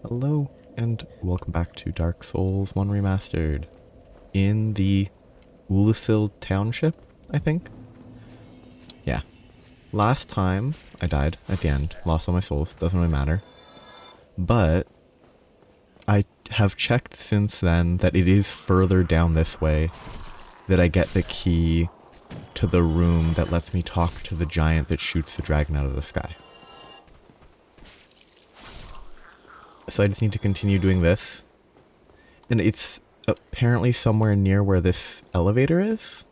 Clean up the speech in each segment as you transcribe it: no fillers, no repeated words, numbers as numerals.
Hello, and welcome back to Dark Souls 1 Remastered. In the Ulisil Township, I think? Yeah. Last time, I died at the end, lost all my souls, doesn't really matter. But, I have checked since then that it is further down this way that I get the key to the room that lets me talk to the giant that shoots the dragon out of the sky. So I just need to continue doing this. And it's apparently somewhere near where this elevator is.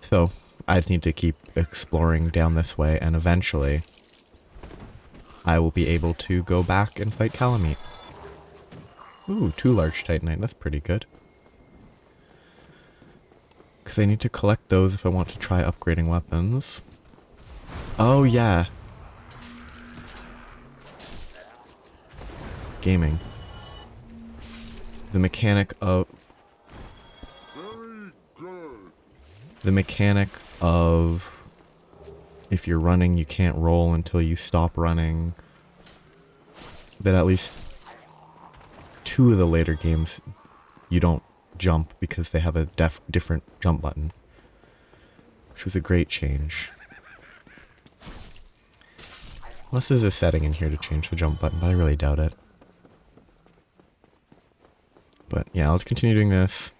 So I just need to keep exploring down this way, and eventually I will be able to go back and fight Kalameet. Ooh, 2 large titanite, that's pretty good. Because I need to collect those if I want to try upgrading weapons. Oh yeah. Gaming. The mechanic of if you're running you can't roll until you stop running. That at least 2 of the later games you don't jump because they have a different jump button, which was a great change. Unless there's a setting in here to change the jump button, but I really doubt it. But yeah, let's continue doing this.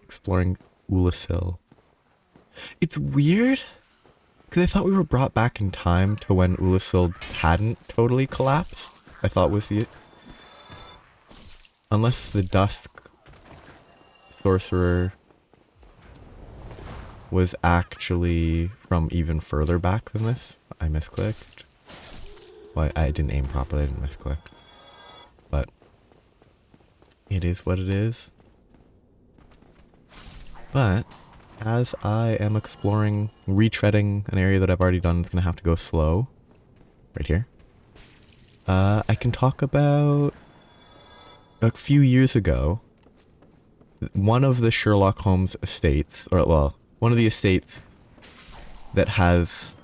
Exploring Ulisil. It's weird, because I thought we were brought back in time to when Ulisil hadn't totally collapsed. I thought was the... Unless the Dusk Sorcerer was actually from even further back than this. I misclicked. Well, I didn't aim properly, I didn't misclick. But it is what it is. But as I am exploring, retreading an area that I've already done, it's gonna have to go slow. Right here. I can talk about a few years ago, one of the Sherlock Holmes estates, or well, one of the estates that has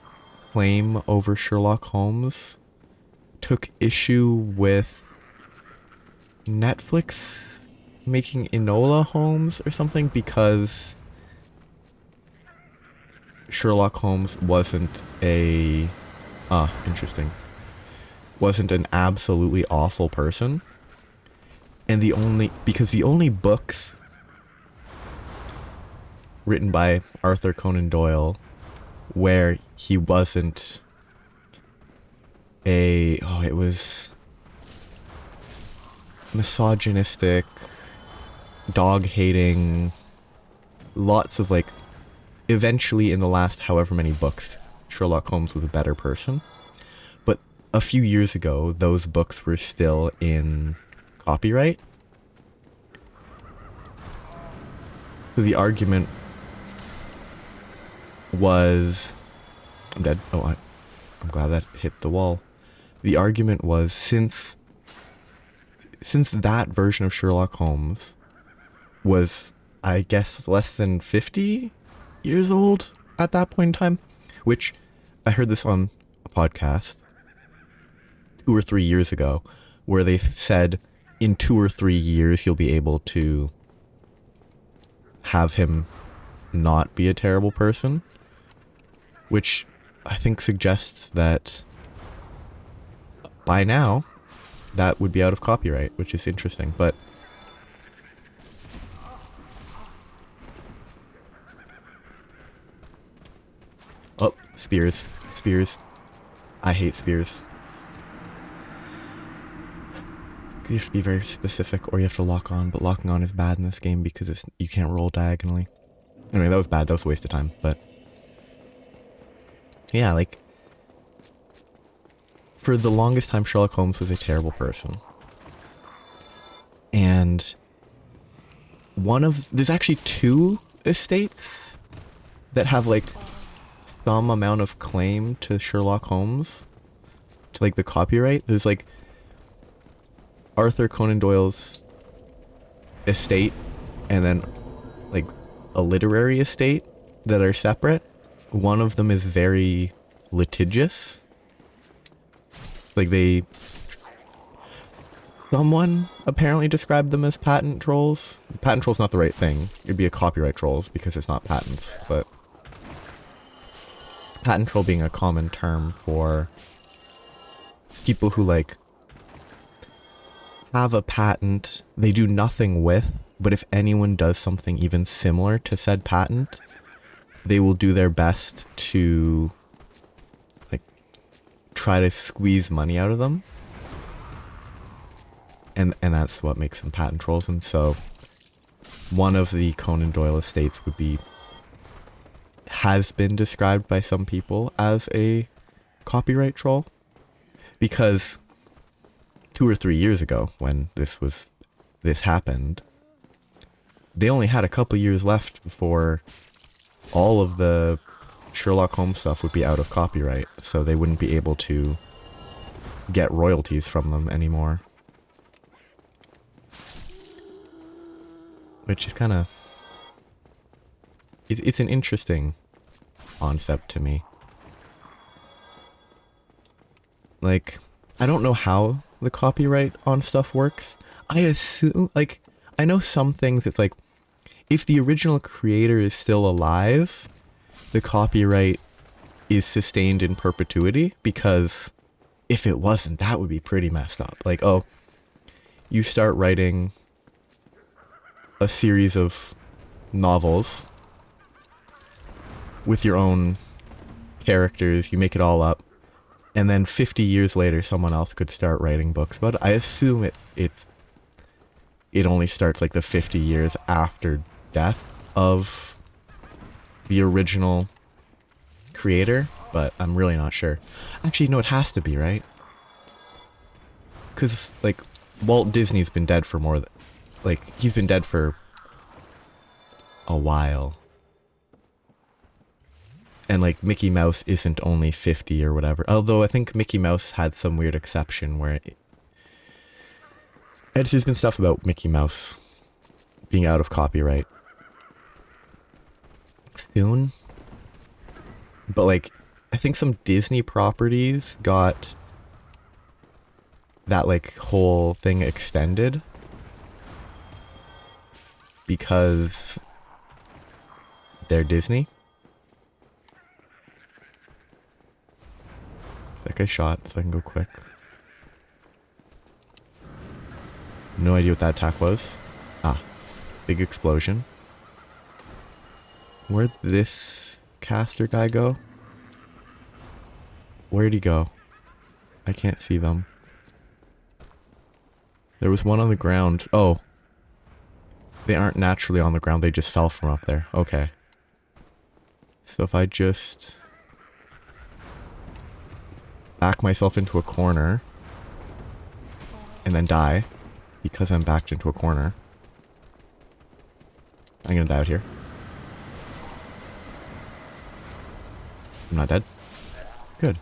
claim over Sherlock Holmes took issue with Netflix making Enola Holmes or something because Sherlock Holmes wasn't a wasn't an absolutely awful person, and the only books written by Arthur Conan Doyle where he wasn't it was misogynistic, dog-hating, lots of like, eventually in the last however many books, Sherlock Holmes was a better person. But a few years ago, those books were still in copyright. So the argument was... I'm dead. Oh, I'm glad that hit the wall. The argument was, since that version of Sherlock Holmes was, I guess, less than 50 years old at that point in time, which I heard this on a podcast 2 or 3 years ago, where they said in 2 or 3 years you'll be able to have him not be a terrible person, which I think suggests that by now that would be out of copyright, which is interesting. But oh, spears. I hate spears. You have to be very specific, or you have to lock on, but locking on is bad in this game because you can't roll diagonally. Anyway, that was bad, that was a waste of time, but... Yeah, like... For the longest time, Sherlock Holmes was a terrible person. And... There's actually 2 estates that have, like, some amount of claim to Sherlock Holmes. To, like, the copyright. There's, like... Arthur Conan Doyle's estate, and then, like, a literary estate that are separate. One of them is very litigious. Like, they someone apparently described them as patent trolls. Patent troll's not the right thing. It'd be a copyright trolls because it's not patents, but patent troll being a common term for people who like have a patent they do nothing with, but if anyone does something even similar to said patent, they will do their best to like try to squeeze money out of them. And that's what makes them patent trolls. And so one of the Conan Doyle estates has been described by some people as a copyright troll, because 2 or 3 years ago when this happened, they only had a couple years left before all of the Sherlock Holmes stuff would be out of copyright, so they wouldn't be able to get royalties from them anymore. Which is kind of... It's an interesting concept to me. Like, I don't know how the copyright on stuff works. I assume, like, I know some things it's like, if the original creator is still alive, the copyright is sustained in perpetuity, because if it wasn't, that would be pretty messed up. Like, oh, you start writing a series of novels with your own characters, you make it all up, and then 50 years later someone else could start writing books. But I assume it only starts like the 50 years after death of the original creator, but I'm really not sure. Actually, no, it has to be, right? Because like Walt Disney's been dead for more than, like, he's been dead for a while. And like Mickey Mouse isn't only 50 or whatever. Although I think Mickey Mouse had some weird exception where there's been stuff about Mickey Mouse being out of copyright soon. But like, I think some Disney properties got that like whole thing extended because they're Disney. That guy shot, so I can go quick. No idea what that attack was. Ah, big explosion. Where'd this caster guy go? Where'd he go? I can't see them. There was one on the ground. Oh. They aren't naturally on the ground, they just fell from up there. Okay. So if I just back myself into a corner and then die because I'm backed into a corner, I'm gonna die out here. I'm not dead. Good.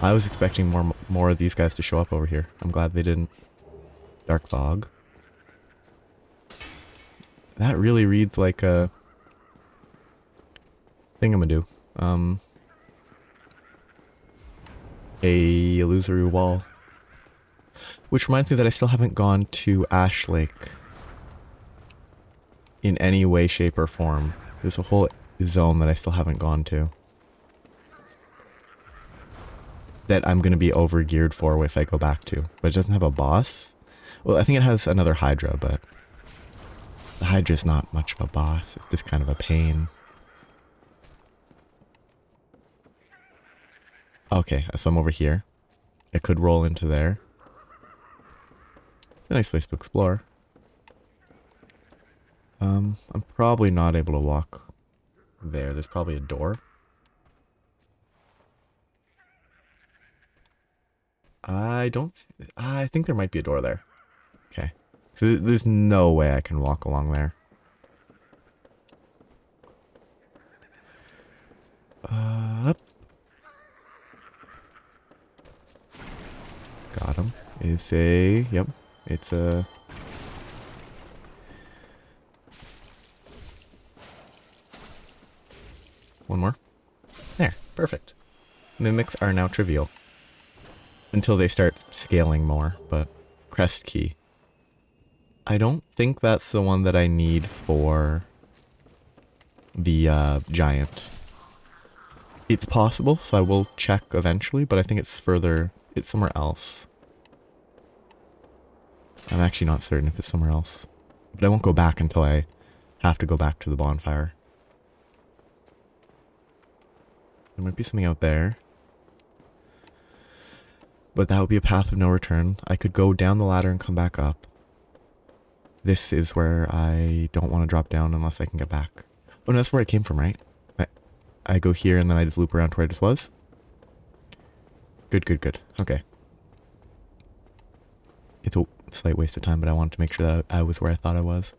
I was expecting more of these guys to show up over here. I'm glad they didn't. Dark fog. That really reads like a thingamadoo. A illusory wall. Which reminds me that I still haven't gone to Ash Lake in any way, shape, or form. There's a whole zone that I still haven't gone to that I'm going to be over-geared for if I go back to. But it doesn't have a boss. Well, I think it has another Hydra, but the Hydra's not much of a boss. It's just kind of a pain. Okay, so I'm over here. I could roll into there. It's a nice place to explore. I'm probably not able to walk there. There's probably a door. I think there might be a door there. Okay. So there's no way I can walk along there. Up. Got him. It's a... Yep. It's a... One more. There. Perfect. Mimics are now trivial. Until they start scaling more, but crest key. I don't think that's the one that I need for the giant. It's possible, so I will check eventually, but I think it's further, it's somewhere else. I'm actually not certain if it's somewhere else. But I won't go back until I have to go back to the bonfire. There might be something out there. But that would be a path of no return. I could go down the ladder and come back up. This is where I don't want to drop down unless I can get back. Oh no, that's where I came from, right? I go here and then I just loop around to where I just was? Good, good, good. Okay. It's a slight waste of time, but I wanted to make sure that I was where I thought I was.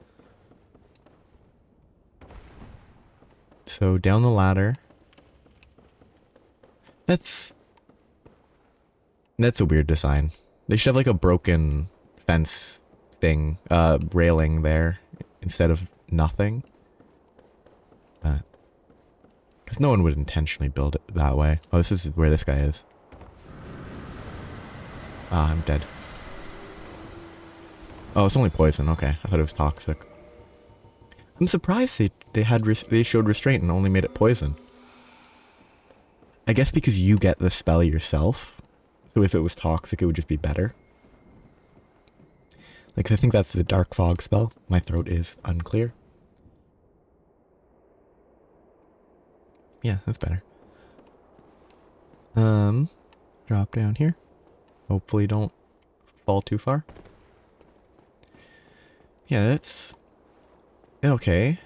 So down the ladder. That's a weird design. They should have like a broken fence thing, railing there instead of nothing. Because no one would intentionally build it that way. Oh, this is where this guy is. Ah, I'm dead. Oh, it's only poison. Okay, I thought it was toxic. I'm surprised they showed restraint and only made it poison. I guess because you get the spell yourself. So if it was toxic, it would just be better. Like, I think that's the dark fog spell. My throat is unclear. Yeah, that's better. Drop down here. Hopefully don't fall too far. Yeah, that's okay.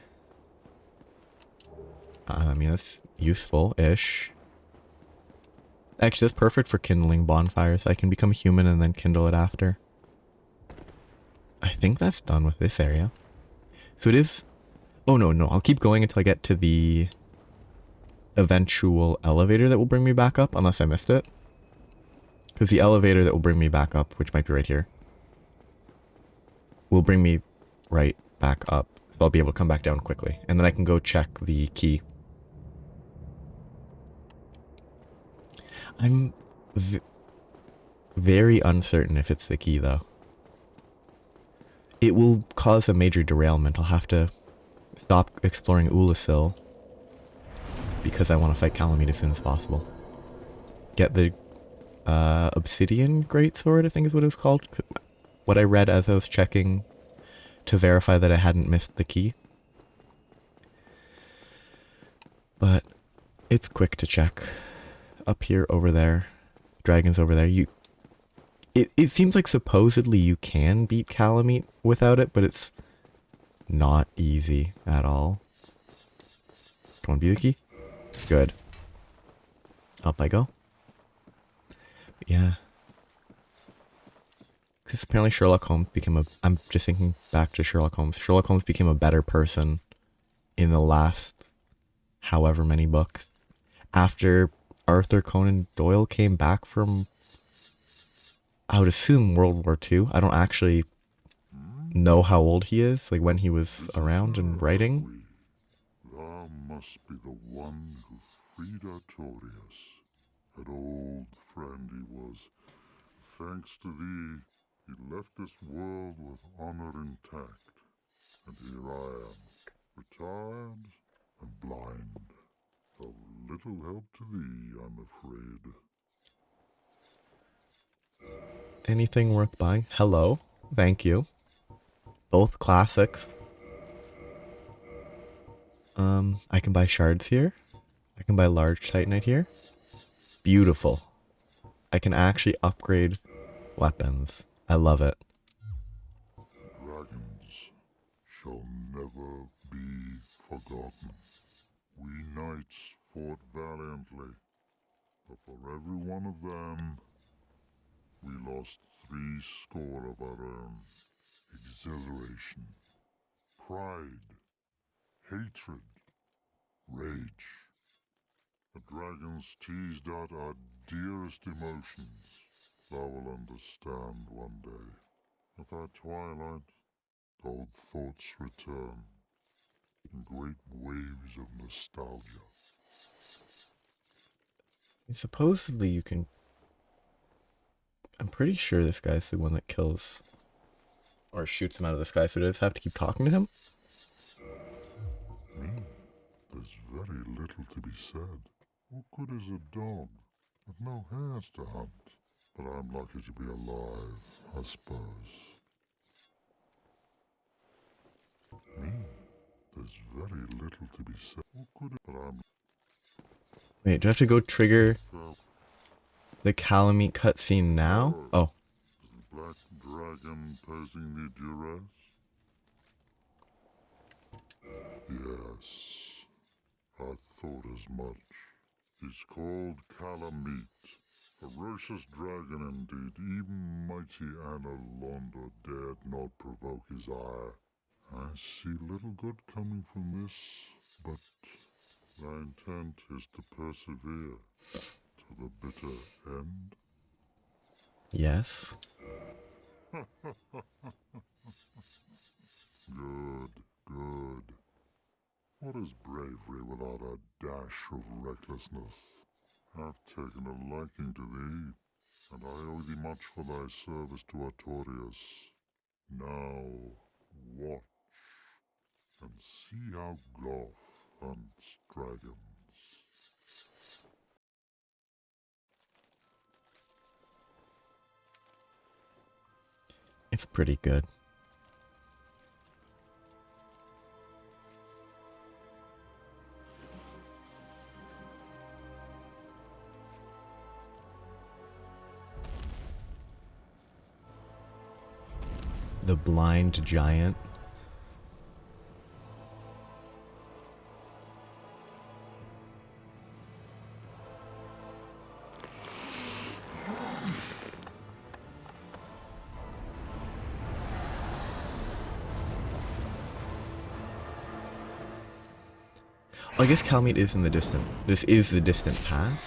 I mean, that's useful-ish. Actually, that's perfect for kindling bonfires. I can become a human and then kindle it after. I think that's done with this area. So it is... Oh, no. I'll keep going until I get to the eventual elevator that will bring me back up, unless I missed it. Because the elevator that will bring me back up, which might be right here, will bring me right back up. So I'll be able to come back down quickly. And then I can go check the key. I'm very uncertain if it's the key, though. It will cause a major derailment. I'll have to stop exploring Ulasil because I want to fight Kalameet as soon as possible. Get the obsidian greatsword, I think is what it was called. What I read as I was checking to verify that I hadn't missed the key. But it's quick to check. Up here, over there. Dragons over there. It seems like supposedly you can beat Kalameet without it, but it's not easy at all. Do you want to be the key? Good. Up I go. Yeah. Because apparently Sherlock Holmes became a... I'm just thinking back to Sherlock Holmes. Sherlock Holmes became a better person in the last however many books. After Arthur Conan Doyle came back from... I would assume World War II. I don't actually know how old he is, like when he was around and writing. Thou must be the one who freed Artorias. An old friend he was. Thanks to thee, he left this world with honor intact. And here I am, retired and blind. Of little help to thee, I'm afraid. Anything worth buying? Hello. Thank you. Both classics. I can buy shards here. I can buy large titanite here. Beautiful. I can actually upgrade weapons. I love it. Dragons shall never be forgotten. We knights fought valiantly, but for every one of them, we lost 80 of our own. Exhilaration, pride, hatred, rage. The dragons teased out our dearest emotions. Thou will understand one day. At our twilight, old thoughts return in great waves of nostalgia. Supposedly you can... I'm pretty sure this guy's the one that kills or shoots him out of the sky, so do I just have to keep talking to him? There's very little to be said. What good is a dog with no hairs to hunt? But I'm lucky to be alive, I suppose. There's very little to be said. What good is but I'm Wait, do I have to go trigger the Kalameet cutscene now? Oh. Is the black dragon posing the duress? Yes, I thought as much. He's called Kalameet. Ferocious dragon indeed. Even mighty Anna Londa dared not provoke his ire. I see little good coming from this, but thy intent is to persevere to the bitter end. Yes. Good, good. What is bravery without a dash of recklessness? I've taken a liking to thee, and I owe thee much for thy service to Artorias. Now, watch, and see how Goth hunts dragons. It's pretty good. The blind giant. I guess Kalameet is in the distant. This is the distant past.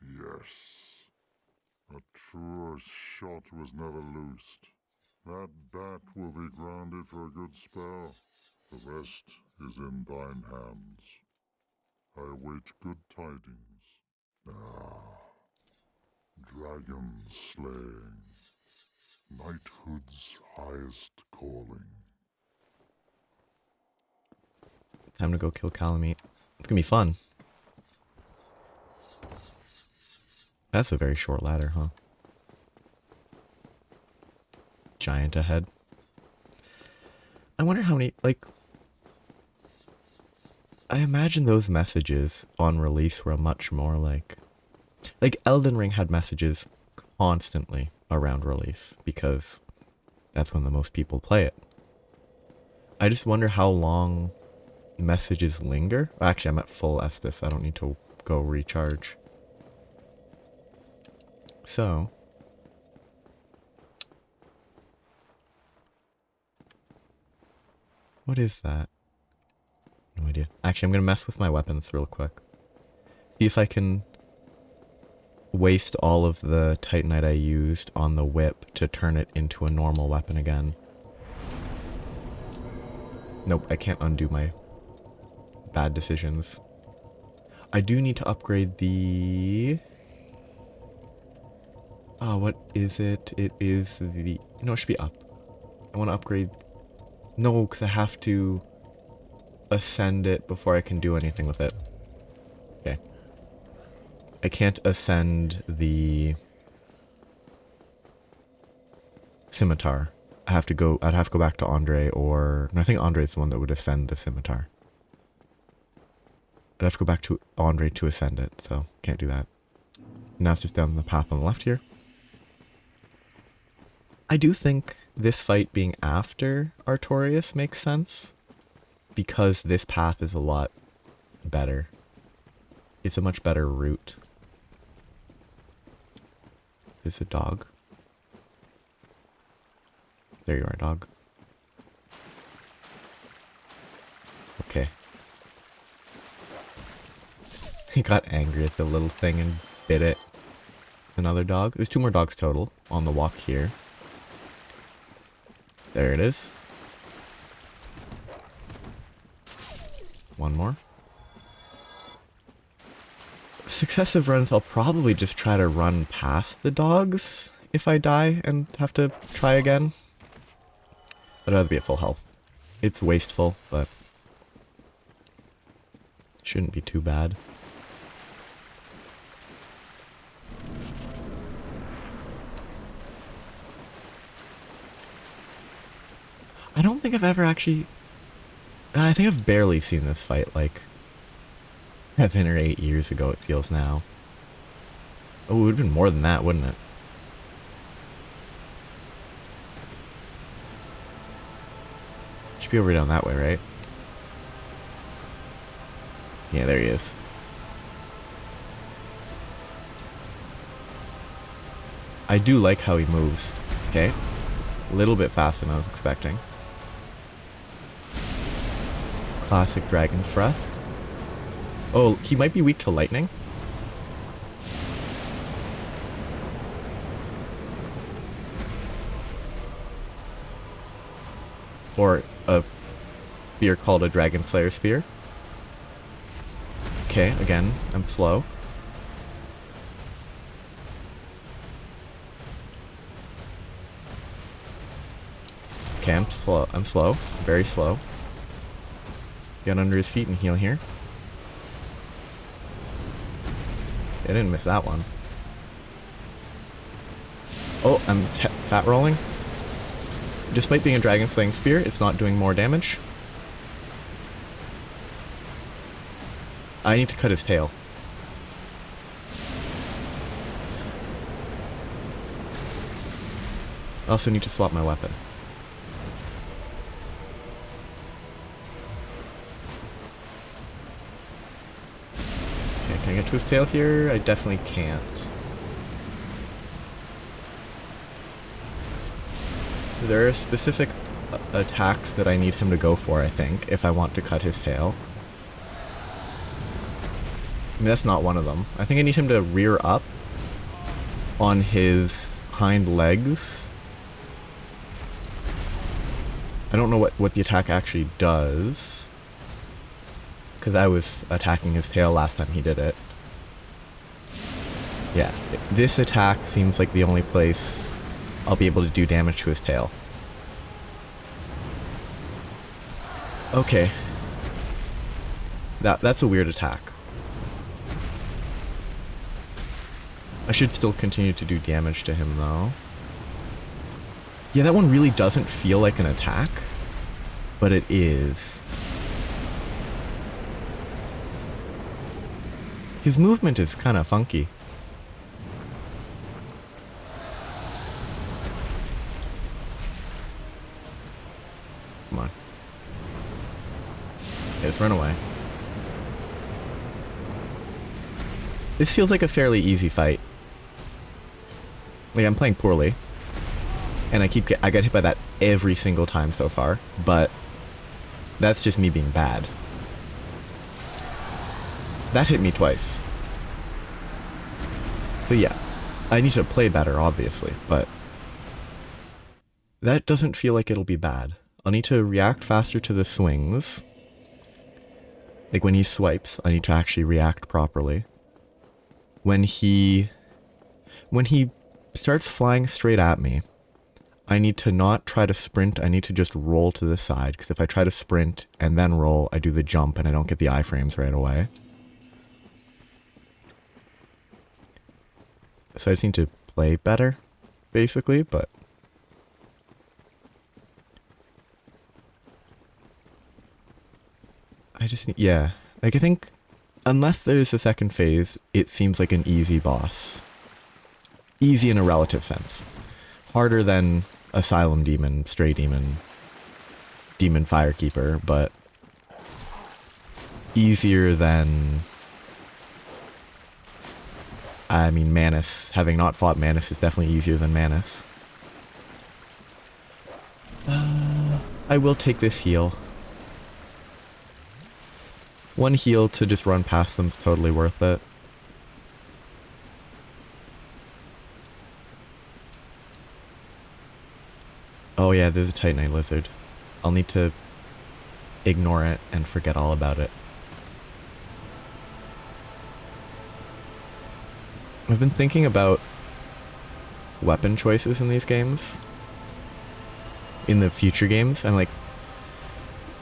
Yes, a truer shot was never loosed. That bat will be grounded for a good spell. The rest is in thine hands. I await good tidings. Ah, dragon slaying, knighthood's highest calling. Time to go kill Kalameet. It's gonna be fun. That's a very short ladder, huh? Giant ahead. I wonder how many, like... I imagine those messages on release were much more like... Like, Elden Ring had messages constantly around release, because that's when the most people play it. I just wonder how long messages linger. Actually, I'm at full Estus. I don't need to go recharge. So... What is that? No idea. Actually, I'm gonna mess with my weapons real quick. See if I can waste all of the Titanite I used on the whip to turn it into a normal weapon again. Nope, I can't undo my bad decisions. I do need to upgrade the... Oh, what is it? It is the... No, it should be up. I want to upgrade... No, because I have to ascend it before I can do anything with it. Okay. I can't ascend the scimitar. I'd have to go back to Andre, or... No, I think Andre's the one that would ascend the scimitar. I'd have to go back to Andre to ascend it, so can't do that. Now it's just down the path on the left here. I do think this fight being after Artorias makes sense, because this path is a lot better. It's a much better route. There's a dog. There you are, dog. Okay. He got angry at the little thing and bit it. Another dog. There's 2 more dogs total on the walk here. There it is. One more. Successive runs, I'll probably just try to run past the dogs if I die and have to try again. I'd rather be at full health. It's wasteful, but shouldn't be too bad. I don't think I've ever actually... I think I've barely seen this fight, like 7 or 8 years ago it feels now. Oh, it would have been more than that, wouldn't it? Should be over down that way, right? Yeah, there he is. I do like how he moves. Okay. A little bit faster than I was expecting. Classic Dragon's Breath. Oh, he might be weak to lightning. Or a spear called a Dragon Slayer Spear. Okay, again, I'm slow. Okay, I'm slow. I'm slow. Very slow. Get under his feet and heal here. I didn't miss that one. Oh, I'm fat rolling. Despite being a Dragon Slaying Spear, it's not doing more damage. I need to cut his tail. I also need to swap my weapon. Okay, can I get to his tail here? I definitely can't. There are specific attacks that I need him to go for, I think, if I want to cut his tail. I mean, that's not one of them. I think I need him to rear up on his hind legs. I don't know what the attack actually does, because I was attacking his tail last time he did it. Yeah, this attack seems like the only place I'll be able to do damage to his tail. Okay. That's a weird attack. I should still continue to do damage to him, though. Yeah, that one really doesn't feel like an attack, but it is. His movement is kind of funky. Come on. Okay, let's run away. This feels like a fairly easy fight. Like, I'm playing poorly. And I get hit by that every single time so far, but that's just me being bad. That hit me twice. So yeah, I need to play better, obviously, but that doesn't feel like it'll be bad. I'll need to react faster to the swings. Like when he swipes, I need to actually react properly. When he starts flying straight at me, I need to not try to sprint, I need to just roll to the side, because if I try to sprint and then roll, I do the jump and I don't get the iframes right away. So I just need to play better, basically, but... I just need... yeah. Like, I think, unless there's a second phase, it seems like an easy boss. Easy in a relative sense. Harder than Asylum Demon, Stray Demon, Demon Firekeeper, but easier than... I mean, Manus. Having not fought Manus is definitely easier than Manus. I will take this heal. One heal to just run past them is totally worth it. Oh yeah, there's a Titanite lizard. I'll need to ignore it and forget all about it. I've been thinking about weapon choices in these games. In the future games, I'm like,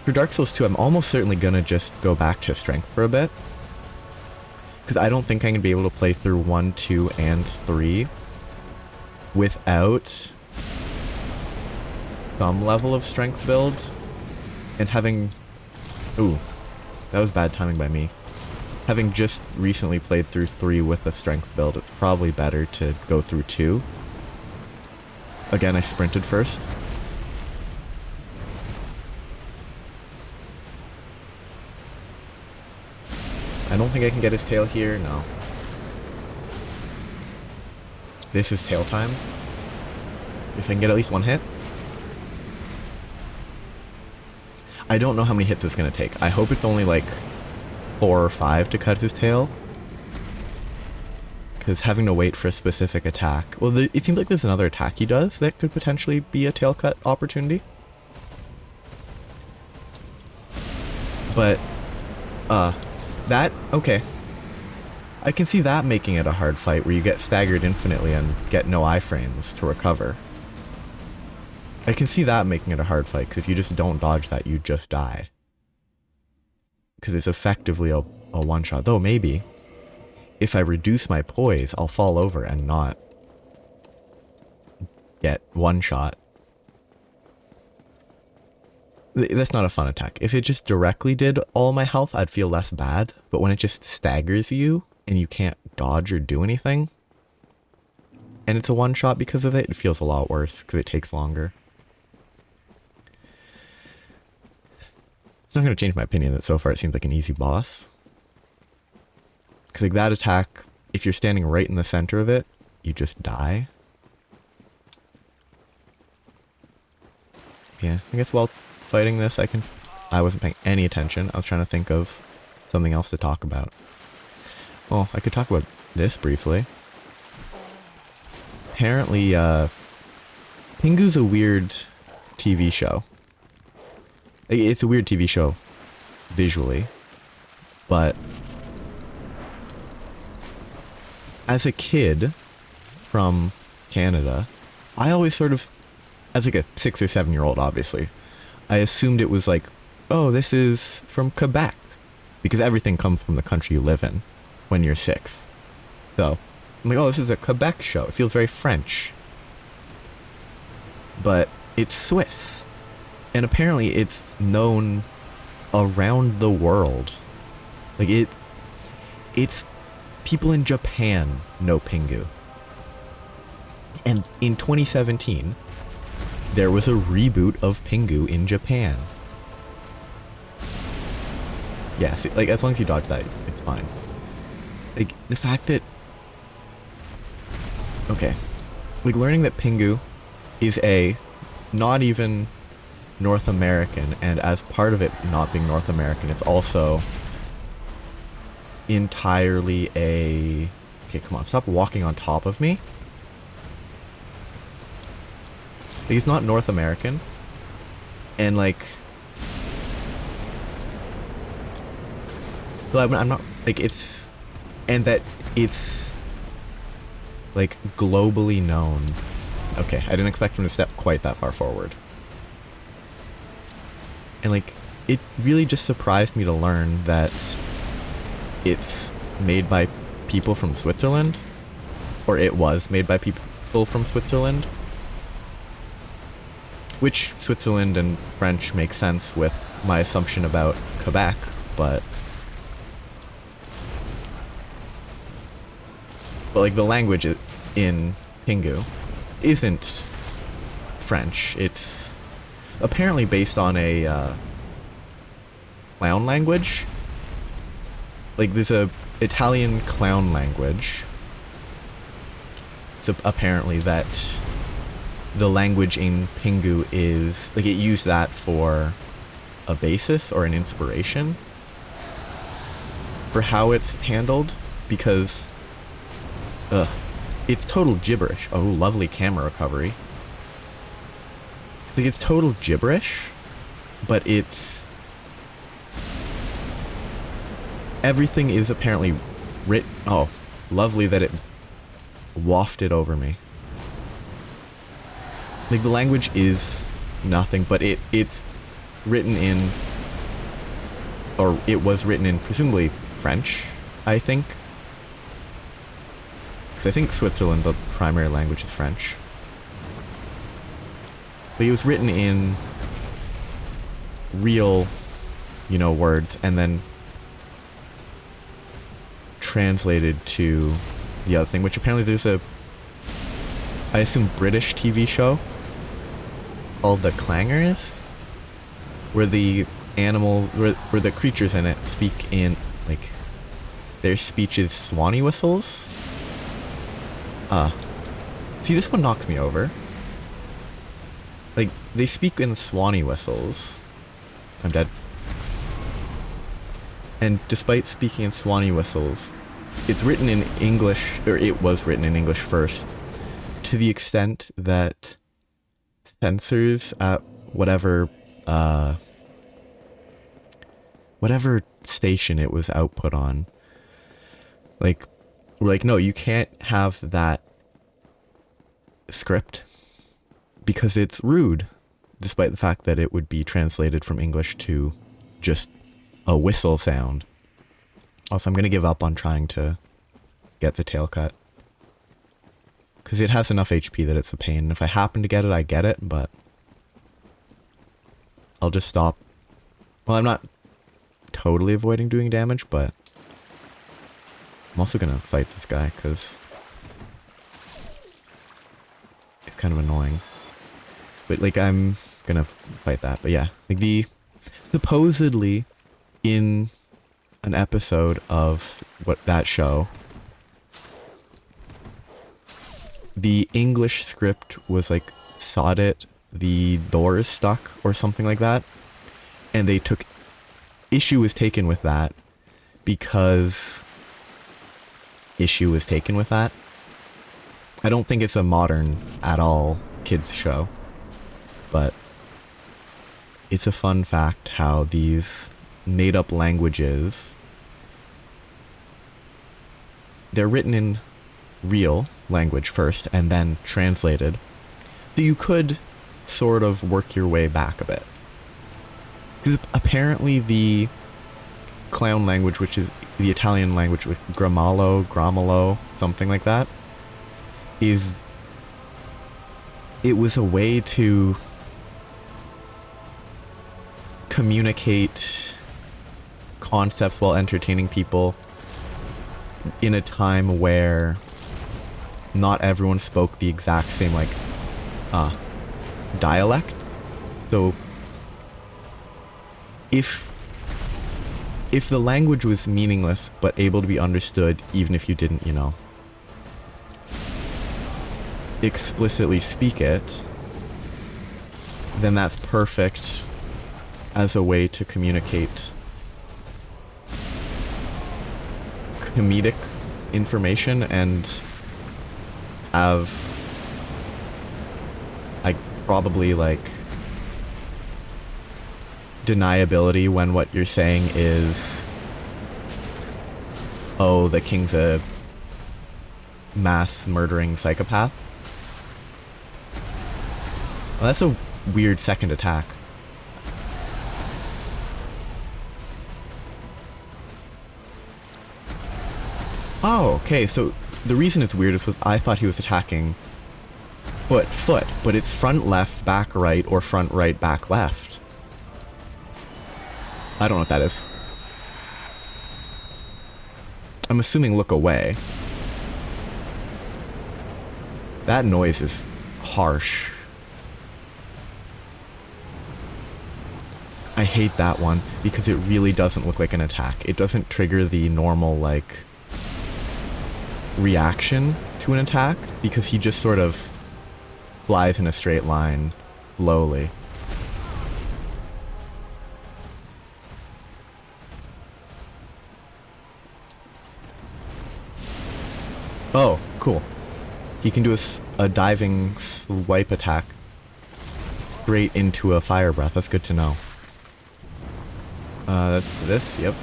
for Dark Souls 2, I'm almost certainly gonna just go back to strength for a bit. Because I don't think I'm gonna be able to play through 1, 2, and 3 without some level of strength build. And having... Ooh, that was bad timing by me. Having just recently played through 3 with a strength build, it's probably better to go through 2. Again, I sprinted first. I don't think I can get his tail here, no. This is tail time. If I can get at least one hit. I don't know how many hits it's gonna take. I hope it's only like 4 or 5 to cut his tail. Because having to wait for a specific attack... Well, it seems like there's another attack he does that could potentially be a tail cut opportunity. But, okay. I can see that making it a hard fight where you get staggered infinitely and get no iframes to recover. I can see that making it a hard fight, because if you just don't dodge that, you just die. Because it's effectively a one-shot. Though maybe, if I reduce my poise, I'll fall over and not get one-shot. That's not a fun attack. If it just directly did all my health, I'd feel less bad. But when it just staggers you, and you can't dodge or do anything, and it's a one-shot because of it, it feels a lot worse, because it takes longer. It's not going to change my opinion that so far it seems like an easy boss. Because like that attack, if you're standing right in the center of it, you just die. Yeah, I guess while fighting this, I wasn't paying any attention. I was trying to think of something else to talk about. Well, I could talk about this briefly. Apparently, Pingu's a weird TV show. It's a weird TV show, visually, but as a kid from Canada, I always sort of, as like a 6 or 7 year old obviously, I assumed it was like, oh, this is from Quebec, because everything comes from the country you live in when you're 6. So, I'm like, oh, this is a Quebec show. It feels very French. But it's Swiss. And apparently it's known around the world. Like it's people in Japan know Pingu. And in 2017, there was a reboot of Pingu in Japan. Yeah, see, like as long as you dodge that, it's fine. Like the fact that, okay, like learning that Pingu is not even North American, and as part of it not being North American, it's also entirely okay, come on, stop walking on top of me. Like, he's not North American, and like, so I'm not, like, it's, and that it's like globally known. Okay, I didn't expect him to step quite that far forward. And like, it really just surprised me to learn that it's made by people from Switzerland, or it was made by people from Switzerland, which Switzerland and French make sense with my assumption about Quebec, but like the language in Pingu isn't French. It's apparently based on a clown language. Like there's a Italian clown language. So apparently that the language in Pingu is, like, it used that for a basis or an inspiration for how it's handled, because it's total gibberish. Oh, lovely camera recovery. like it's total gibberish, but it's everything is apparently written. Oh, lovely that it wafted over me. Like the language is nothing, but it's written in, or it was written in presumably French, I think. 'Cause I think Switzerland, the primary language is French. But it was written in real, you know, words, and then translated to the other thing, which apparently there's a, I assume, British TV show called The Clangers, where the where the creatures in it speak in, like, their speech is swanee whistles. See, this one knocks me over. Like, they speak in swanee whistles. I'm dead. And despite speaking in swanee whistles, it's written in English, or it was written in English first, to the extent that censors at whatever station it was output on, like, were like, no, you can't have that script because it's rude, despite the fact that it would be translated from English to just a whistle sound. Also, I'm gonna give up on trying to get the tail cut, because it has enough HP that it's a pain. If I happen to get it, I get it, but I'll just stop. Well, I'm not totally avoiding doing damage, but I'm also gonna fight this guy, because it's kind of annoying. But, like, I'm gonna fight that. But yeah, like, supposedly in an episode of that show, the English script was like, sod it, the door is stuck or something like that, and they took issue was taken with that because issue was taken with that. I don't think it's a modern at all kids show, but it's a fun fact how these made up languages, they're written in real language first and then translated. So you could sort of work your way back a bit. Because apparently the clown language, which is the Italian language with Gramolo, something like that, it was a way to communicate concepts while entertaining people in a time where not everyone spoke the exact same, like, dialect. So if the language was meaningless but able to be understood even if you didn't, you know, explicitly speak it, then that's perfect as a way to communicate comedic information and have, like, probably, like, deniability when what you're saying is, oh, the king's a mass murdering psychopath. Well, that's a weird second attack. Oh, okay, so the reason it's weird is because I thought he was attacking foot, but it's front left, back right, or front right, back left. I don't know what that is. I'm assuming look away. That noise is harsh. I hate that one because it really doesn't look like an attack. It doesn't trigger the normal, like, reaction to an attack because he just sort of flies in a straight line slowly. Oh, cool. He can do a diving swipe attack straight into a fire breath. That's good to know. That's this, yep.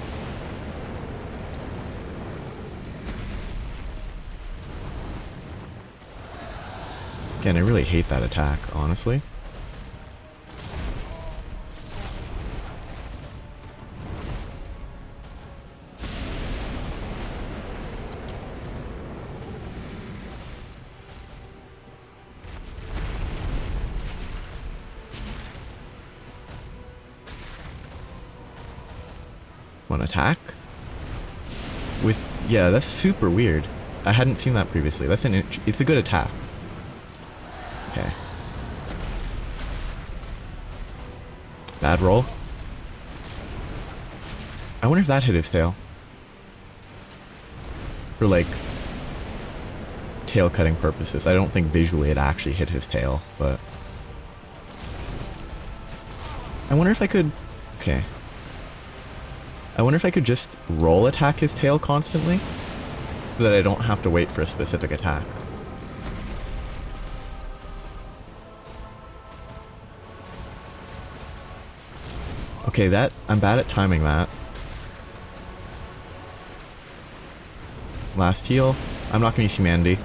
Again, I really hate that attack, honestly. One attack? With, yeah, that's super weird. I hadn't seen that previously. That's it's a good attack. Okay. Bad roll. I wonder if that hit his tail. For like tail cutting purposes. I don't think visually it actually hit his tail, but I wonder if I could, okay. I wonder if I could just roll attack his tail constantly so that I don't have to wait for a specific attack. Okay, I'm bad at timing that. Last heal. I'm not gonna use humanity.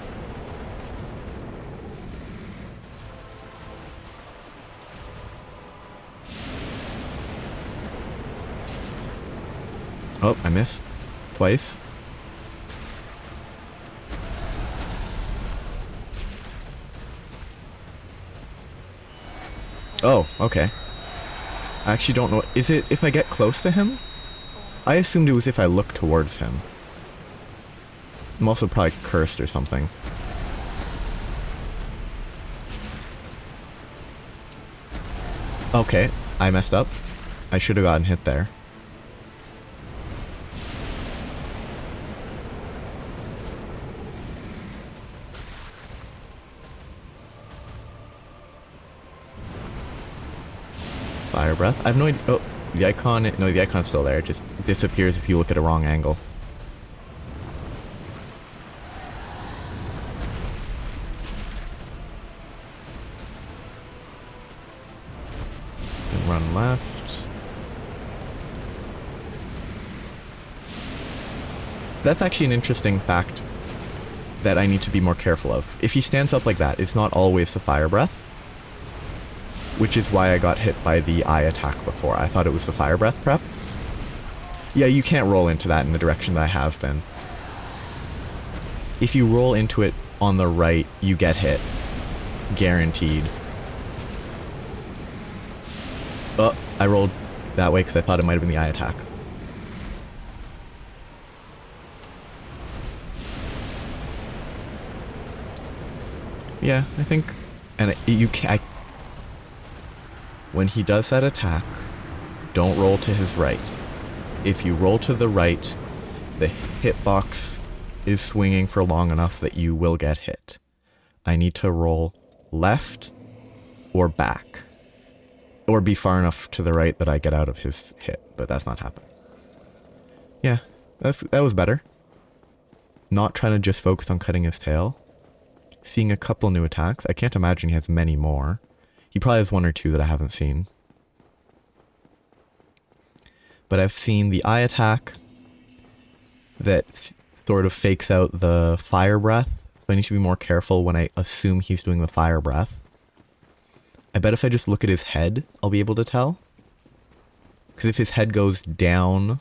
Oh, I missed. Twice. Oh, okay. I actually don't know. Is it if I get close to him? I assumed it was if I look towards him. I'm also probably cursed or something. Okay, I messed up. I should have gotten hit there. Fire breath. I have no idea. Oh, the icon. No, the icon's still there. It just disappears if you look at a wrong angle. And run left. That's actually an interesting fact that I need to be more careful of. If he stands up like that, it's not always the fire breath. Which is why I got hit by the eye attack before. I thought it was the fire breath prep. Yeah, you can't roll into that in the direction that I have been. If you roll into it on the right, you get hit. Guaranteed. Oh, I rolled that way because I thought it might have been the eye attack. Yeah, I think... And you can't... When he does that attack, don't roll to his right. If you roll to the right, the hitbox is swinging for long enough that you will get hit. I need to roll left or back. Or be far enough to the right that I get out of his hit, but that's not happening. Yeah, that was better. Not trying to just focus on cutting his tail. Seeing a couple new attacks. I can't imagine he has many more. He probably has one or two that I haven't seen. But I've seen the eye attack that sort of fakes out the fire breath. So I need to be more careful when I assume he's doing the fire breath. I bet if I just look at his head, I'll be able to tell. Because if his head goes down,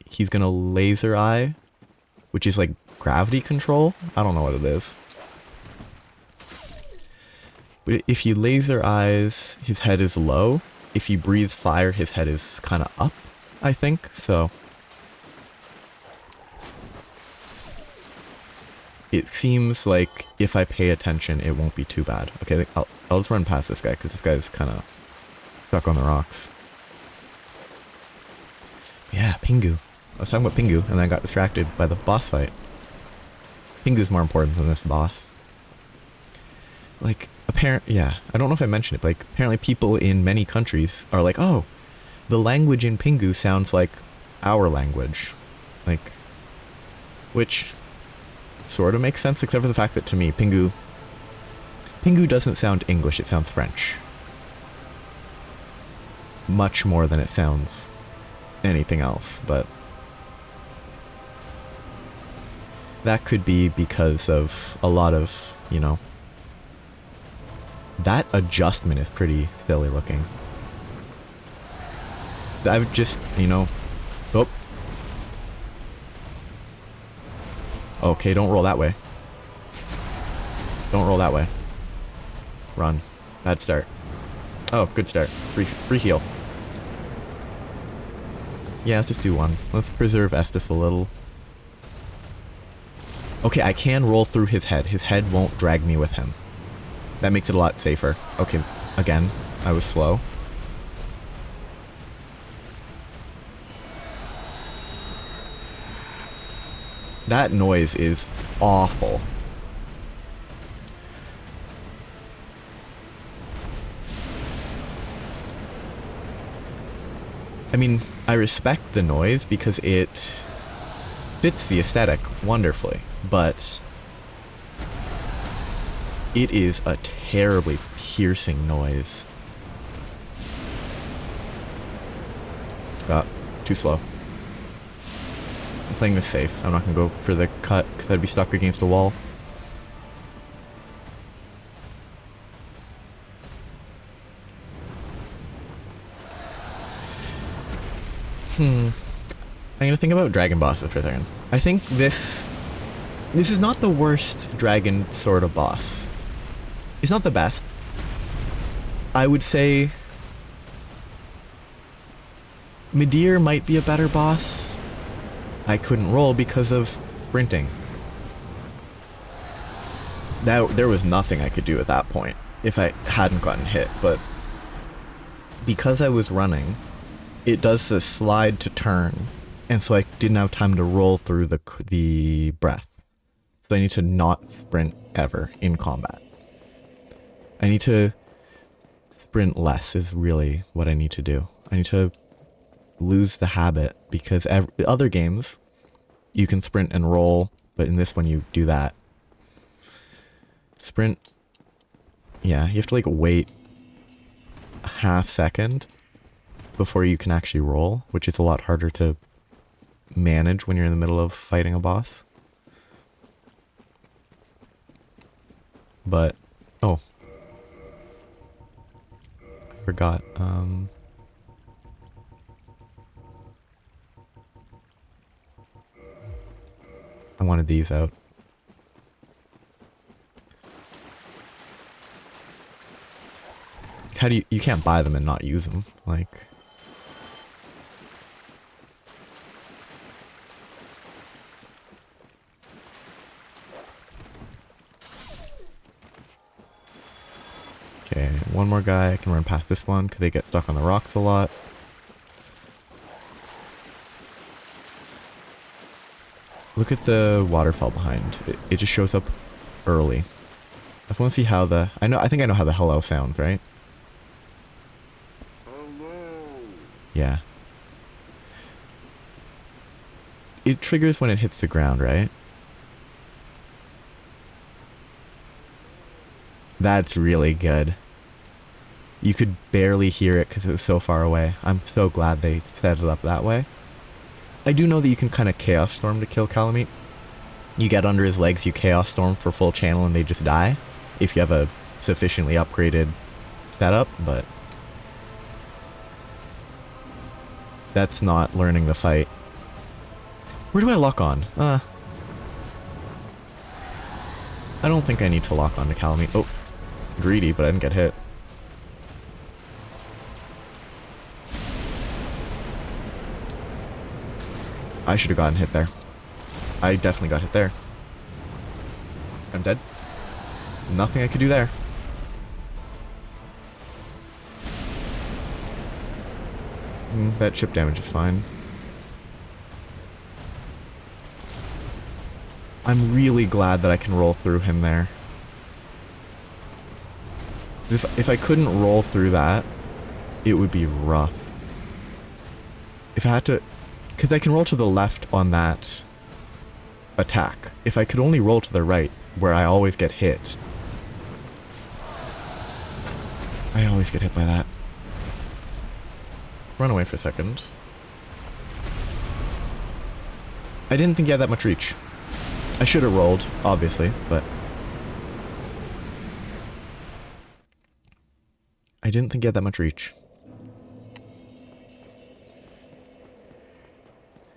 he's going to laser eye, which is like gravity control. I don't know what it is. But if he laser eyes, his head is low. If he breathes fire, his head is kind of up, I think. So it seems like if I pay attention, it won't be too bad. Okay, I'll just run past this guy because this guy's kind of stuck on the rocks. Yeah, Pingu. I was talking about Pingu and then I got distracted by the boss fight. Pingu's more important than this boss. Like, yeah, I don't know if I mentioned it, but like, apparently people in many countries are like, oh, the language in Pingu sounds like our language. Like, which sort of makes sense, except for the fact that to me, Pingu doesn't sound English, it sounds French. much more than it sounds anything else, but that could be because of a lot of, you know, that adjustment is pretty silly looking. I would just, you know, oh. Okay, don't roll that way. Don't roll that way. Run. Bad start. Oh, good start. Free heal. Yeah, let's just do one. Let's preserve Estes a little. Okay, I can roll through his head. His head won't drag me with him. That makes it a lot safer. Okay, again, I was slow. That noise is awful. I mean, I respect the noise because it fits the aesthetic wonderfully, but it is a terribly piercing noise. Too slow. I'm playing this safe. I'm not gonna go for the cut because I'd be stuck against a wall. I'm gonna think about dragon bosses for a second. I think this is not the worst dragon sort of boss. It's not the best. I would say Midir might be a better boss. I couldn't roll because of sprinting. There was nothing I could do at that point if I hadn't gotten hit, but because I was running, it does the slide to turn, and so I didn't have time to roll through the breath. So I need to not sprint ever in combat. I need to sprint less is really what I need to do. I need to lose the habit because other games you can sprint and roll, but in this one you do that. Sprint, yeah, you have to like wait a half second before you can actually roll, which is a lot harder to manage when you're in the middle of fighting a boss. But, oh. I forgot, I wanted these out. How do you can't buy them and not use them, like. Okay, one more guy. I can run past this one because they get stuck on the rocks a lot. Look at the waterfall behind. It just shows up early. I just want to see how I think I know how the hello sounds, right? Yeah. It triggers when it hits the ground, right? That's really good. You could barely hear it because it was so far away. I'm so glad they set it up that way. I do know that you can kind of Chaos Storm to kill Kalameet. You get under his legs, you Chaos Storm for full channel, and they just die. If you have a sufficiently upgraded setup, but that's not learning the fight. Where do I lock on? I don't think I need to lock on to Kalameet. Oh, greedy, but I didn't get hit. I should have gotten hit there. I definitely got hit there. I'm dead. Nothing I could do there. That chip damage is fine. I'm really glad that I can roll through him there. If I couldn't roll through that, it would be rough. If I had to... Because I can roll to the left on that attack. If I could only roll to the right, where I always get hit. I always get hit by that. run away for a second. I didn't think he had that much reach. I should have rolled, obviously, but I didn't think he had that much reach.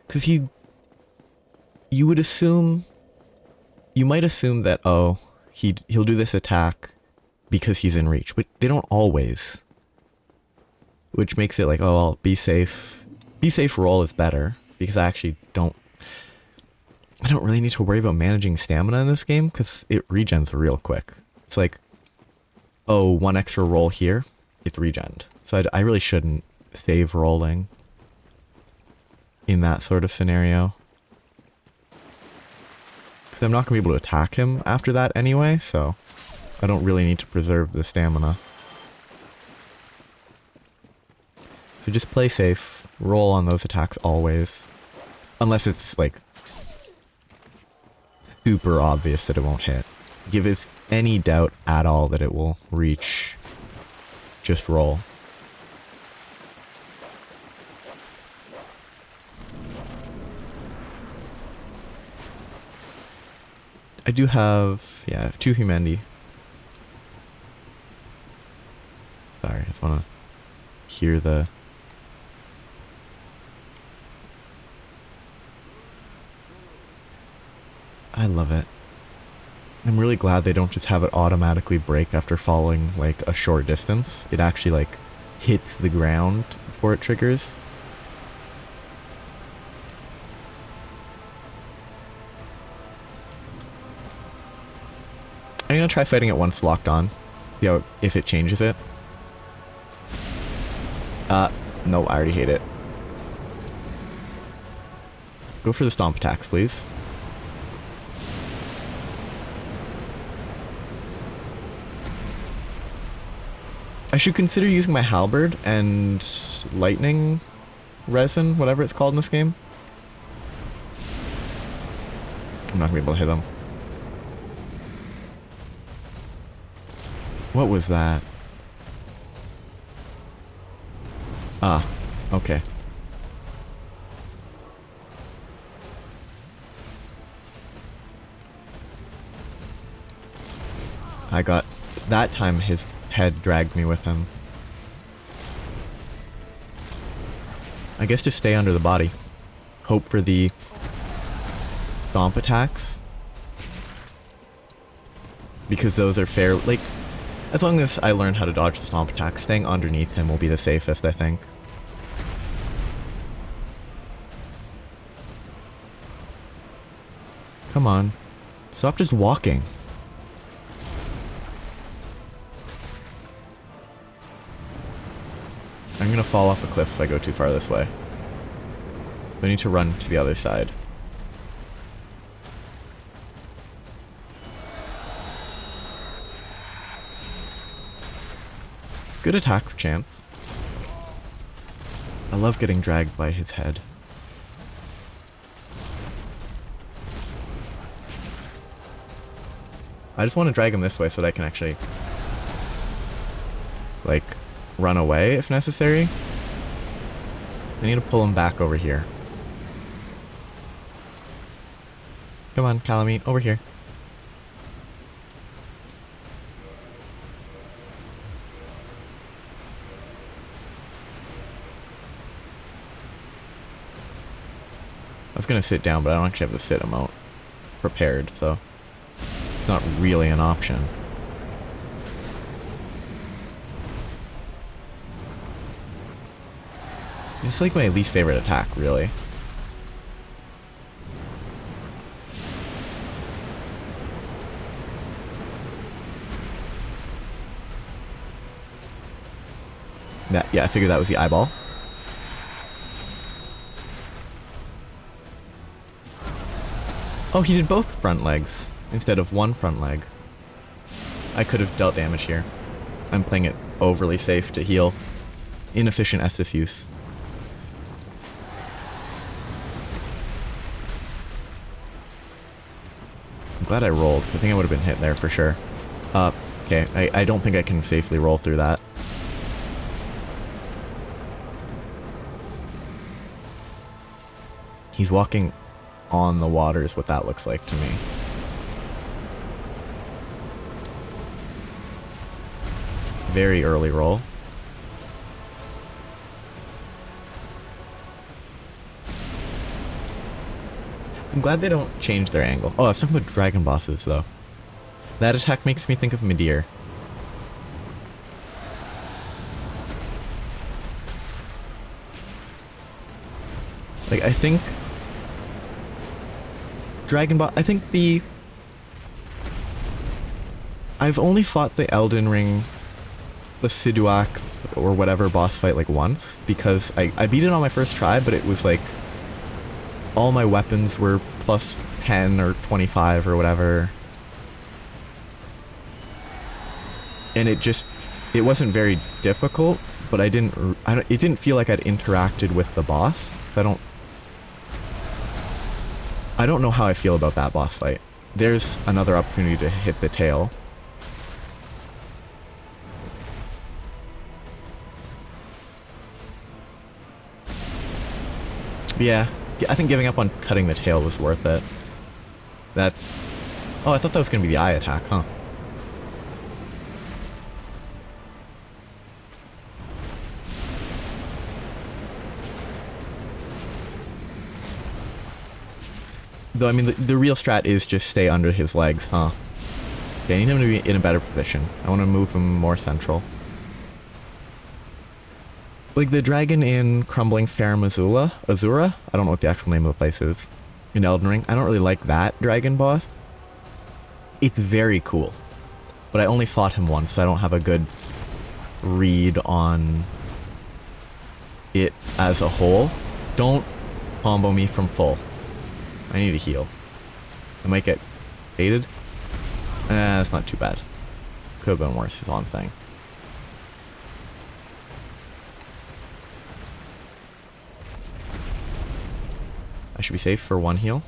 Because you would assume, you might assume that, oh, he'll do this attack because he's in reach, but they don't always. Which makes it like, oh, I'll be safe. Be safe roll is better, because I actually don't really need to worry about managing stamina in this game, because it regens real quick. It's like, oh, one extra roll here, it's regened. So I really shouldn't save rolling in that sort of scenario. Because I'm not going to be able to attack him after that anyway, so I don't really need to preserve the stamina. So just play safe, roll on those attacks always. Unless it's like super obvious that it won't hit. Give us any doubt at all that it will reach, just roll. I do have, yeah, I have 2 humanity. Sorry, I just want to hear the... I love it. I'm really glad they don't just have it automatically break after falling like a short distance. It actually like hits the ground before it triggers. I'm gonna try fighting it once locked on. See how, if it changes it. No, I already hate it. Go for the stomp attacks, please. I should consider using my halberd and lightning resin, whatever it's called in this game. I'm not gonna be able to hit him. What was that? Ah, okay. I got... that time his head dragged me with him. I guess just stay under the body. Hope for the stomp attacks. Because those are fair. Like, as long as I learn how to dodge the stomp attacks, staying underneath him will be the safest, I think. Come on. Stop just walking. I'm gonna fall off a cliff if I go too far this way. I need to run to the other side. Good attack chance. I love getting dragged by his head. I just want to drag him this way so that I can actually, like, run away if necessary. I need to pull him back over here. Come on, Kalameet, over here. I was gonna sit down, but I don't actually have the sit emote prepared, so it's not really an option. It's like my least favorite attack, really. Yeah, I figured that was the eyeball. Oh, he did both front legs instead of one front leg. I could have dealt damage here. I'm playing it overly safe to heal. Inefficient Estus use. I'm glad I rolled. I think I would have been hit there for sure. Okay, I don't think I can safely roll through that. He's walking on the water is what that looks like to me. Very early roll. I'm glad they don't change their angle. Oh, I was talking about dragon bosses, though. That attack makes me think of Midir. Like, I think... I think the... I've only fought the Elden Ring, the Siduax, or whatever boss fight, like, once. Because I beat it on my first try, but it was, like... all my weapons were plus 10 or 25 or whatever. And it wasn't very difficult, but it didn't feel like I'd interacted with the boss. I don't know how I feel about that boss fight. There's another opportunity to hit the tail. Yeah, I think giving up on cutting the tail was worth it. Oh, I thought that was going to be the eye attack, huh? Though, I mean, the real strat is just stay under his legs, huh? Okay, I need him to be in a better position. I want to move him more central. Like the dragon in Crumbling Farum Azula? I don't know what the actual name of the place is. In Elden Ring. I don't really like that dragon boss. It's very cool. But I only fought him once, so I don't have a good read on it as a whole. Don't combo me from full. I need to heal. I might get baited. That's not too bad. Could have been worse, is all I'm saying. I should be safe for one heal.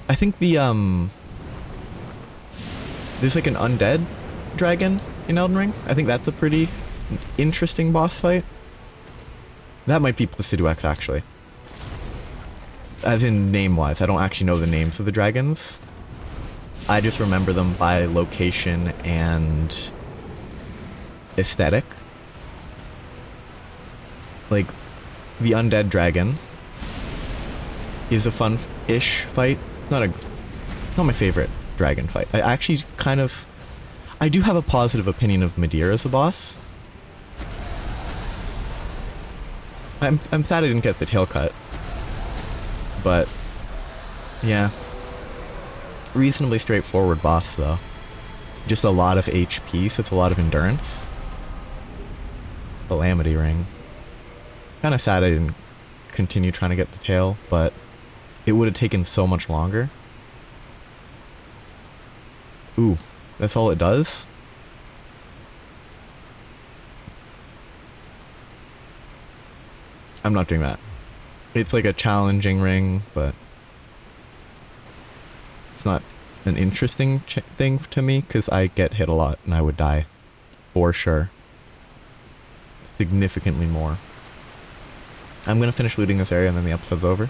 I think there's like an undead dragon in Elden Ring. I think that's a pretty interesting boss fight. That might be Placiduex, actually. As in name-wise. I don't actually know the names of the dragons. I just remember them by location and aesthetic. Like, the undead dragon is a fun-ish fight. It's not my favorite dragon fight. I actually I do have a positive opinion of Midir as a boss. I'm sad I didn't get the tail cut. But, yeah. Reasonably straightforward boss, though. Just a lot of HP, so it's a lot of endurance. Calamity ring. Kind of sad I didn't continue trying to get the tail, but it would have taken so much longer. Ooh, that's all it does? I'm not doing that. It's like a challenging ring, but it's not an interesting thing to me because I get hit a lot and I would die. For sure. Significantly more. I'm going to finish looting this area and then the episode's over.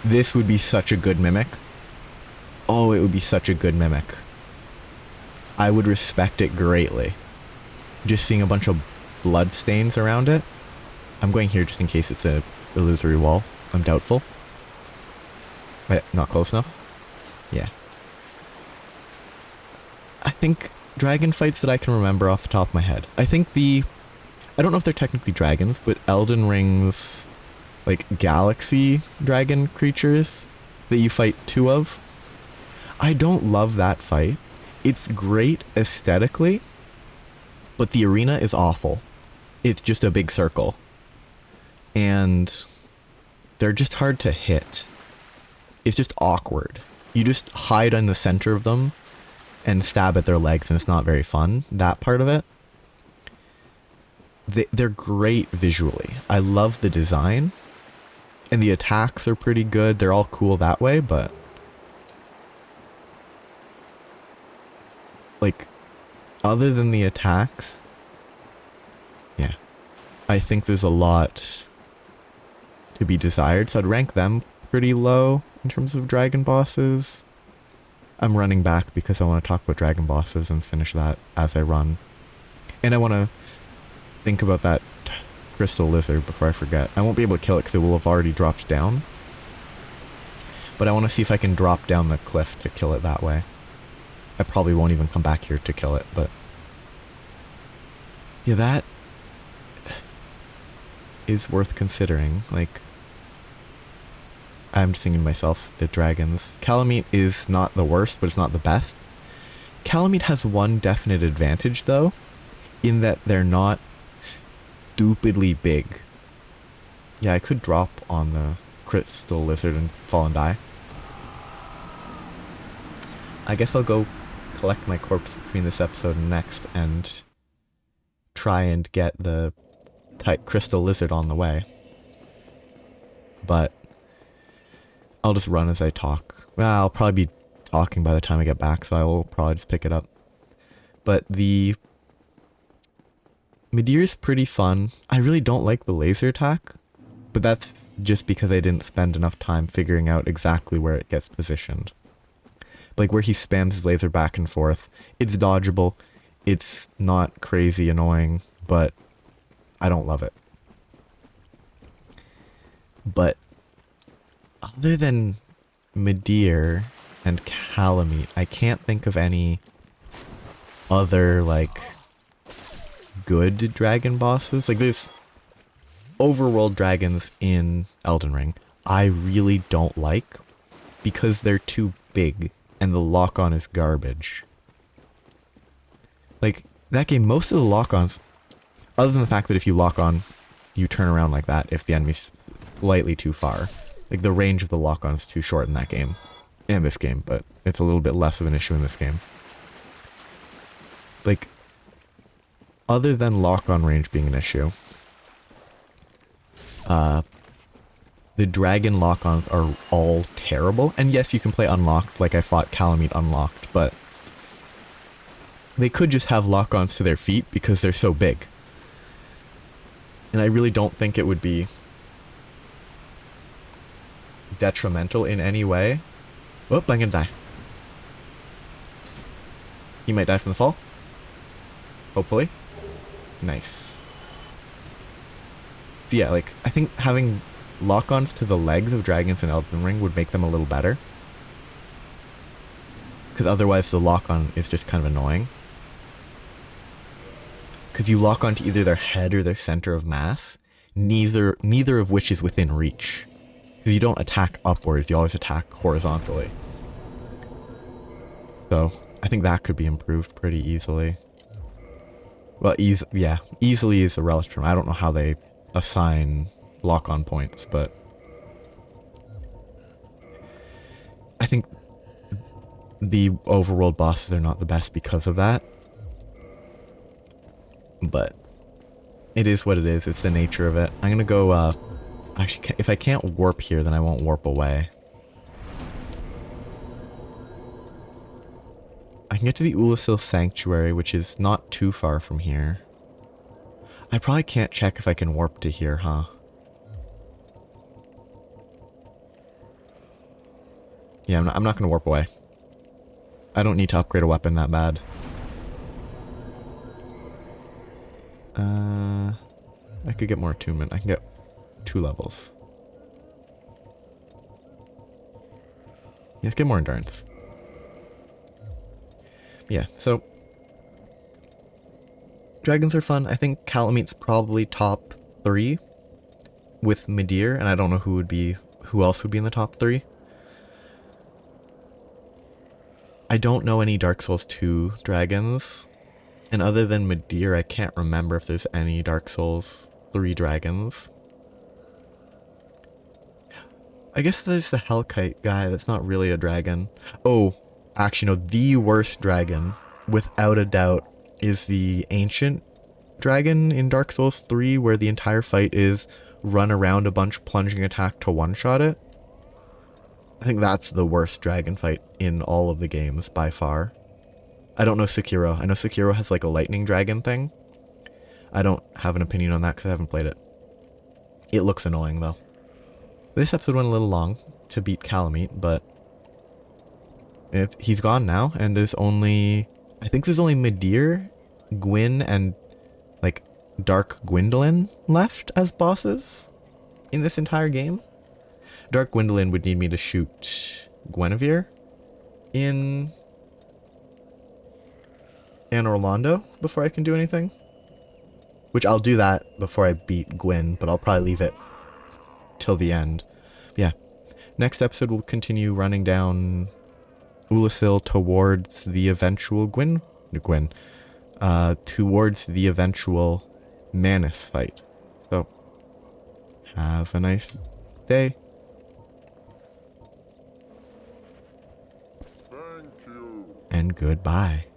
This would be such a good mimic. Oh, it would be such a good mimic. I would respect it greatly. Just seeing a bunch of blood stains around it. I'm going here just in case it's a illusory wall. I'm doubtful. Wait, not close enough? Yeah. I think dragon fights that I can remember off the top of my head. I think I don't know if they're technically dragons, but Elden Ring's like galaxy dragon creatures that you fight two of. I don't love that fight. It's great aesthetically, but the arena is awful. It's just a big circle. And they're just hard to hit. It's just awkward. You just hide in the center of them and stab at their legs and it's not very fun. That part of it. They're great visually. I love the design. And the attacks are pretty good. They're all cool that way, but like other than the attacks, yeah, I think there's a lot to be desired, so I'd rank them pretty low in terms of dragon bosses. I'm running back because I want to talk about dragon bosses and finish that as I run. And I want to think about that crystal lizard before I forget. I won't be able to kill it because it will have already dropped down. But I want to see if I can drop down the cliff to kill it that way. I probably won't even come back here to kill it, but... yeah, that is worth considering. Like, I'm just thinking to myself, the dragons. Kalameet is not the worst, but it's not the best. Kalameet has one definite advantage, though, in that they're not stupidly big. Yeah, I could drop on the crystal lizard and fall and die. I guess I'll go collect my corpse between this episode and next and try and get the crystal lizard on the way. But I'll just run as I talk. Well, I'll probably be talking by the time I get back, so I will probably just pick it up. But the Midir's pretty fun. I really don't like the laser attack, but that's just because I didn't spend enough time figuring out exactly where it gets positioned. Like where he spams his laser back and forth. It's dodgeable. It's not crazy annoying, but I don't love it. But other than Midir and Kalameet, I can't think of any other, like, good dragon bosses. Like, there's overworld dragons in Elden Ring I really don't like because they're too big and the lock-on is garbage. Like, that game, most of the lock-ons, other than the fact that if you lock on, you turn around like that if the enemy's slightly too far. Like, the range of the lock-on is too short in that game. In this game, but it's a little bit less of an issue in this game. Like, other than lock-on range being an issue, the dragon lock-ons are all terrible. And yes, you can play unlocked, like I fought Kalameet unlocked, but they could just have lock-ons to their feet because they're so big. And I really don't think it would be detrimental in any way. Whoop, I'm gonna die. He might die from the fall. Hopefully. Nice. So yeah, like, I think having lock-ons to the legs of dragons in Elden Ring would make them a little better. Because otherwise the lock-on is just kind of annoying. Because you lock onto either their head or their center of mass, neither of which is within reach. Because you don't attack upwards, you always attack horizontally. So, I think that could be improved pretty easily. Well, easily is a relative term. I don't know how they assign lock-on points, but I think the overworld bosses are not the best because of that. But it is what it is. It's the nature of it. I'm gonna go, actually, if I can't warp here, then I won't warp away. I can get to the Ulasil Sanctuary, which is not too far from here. I probably can't check if I can warp to here, huh? Yeah, I'm not gonna warp away. I don't need to upgrade a weapon that bad. I could get more attunement. I can get 2 levels. Yeah, let's get more endurance. Yeah, so dragons are fun. I think Kalameet's probably top 3 with Midir, and I don't know who else would be in the top 3. I don't know any Dark Souls 2 dragons, and other than Midir, I can't remember if there's any Dark Souls 3 dragons. I guess there's the Hellkite guy, that's not really a dragon. Oh, actually no, the worst dragon, without a doubt, is the Ancient Dragon in Dark Souls 3, where the entire fight is run around a bunch plunging attack to one-shot it. I think that's the worst dragon fight in all of the games, by far. I don't know Sekiro. I know Sekiro has like a lightning dragon thing. I don't have an opinion on that because I haven't played it. It looks annoying though. This episode went a little long to beat Kalameet, but he's gone now, and there's only, I think there's only Midir, Gwyn, and like Dark Gwyndolin left as bosses in this entire game. Dark Gwyndolin would need me to shoot Guinevere in Orlando before I can do anything. Which I'll do that before I beat Gwyn, but I'll probably leave it till the end. Yeah. Next episode we'll continue running down Ulasil towards the eventual towards the eventual Manus fight. So, have a nice day. Thank you. And goodbye.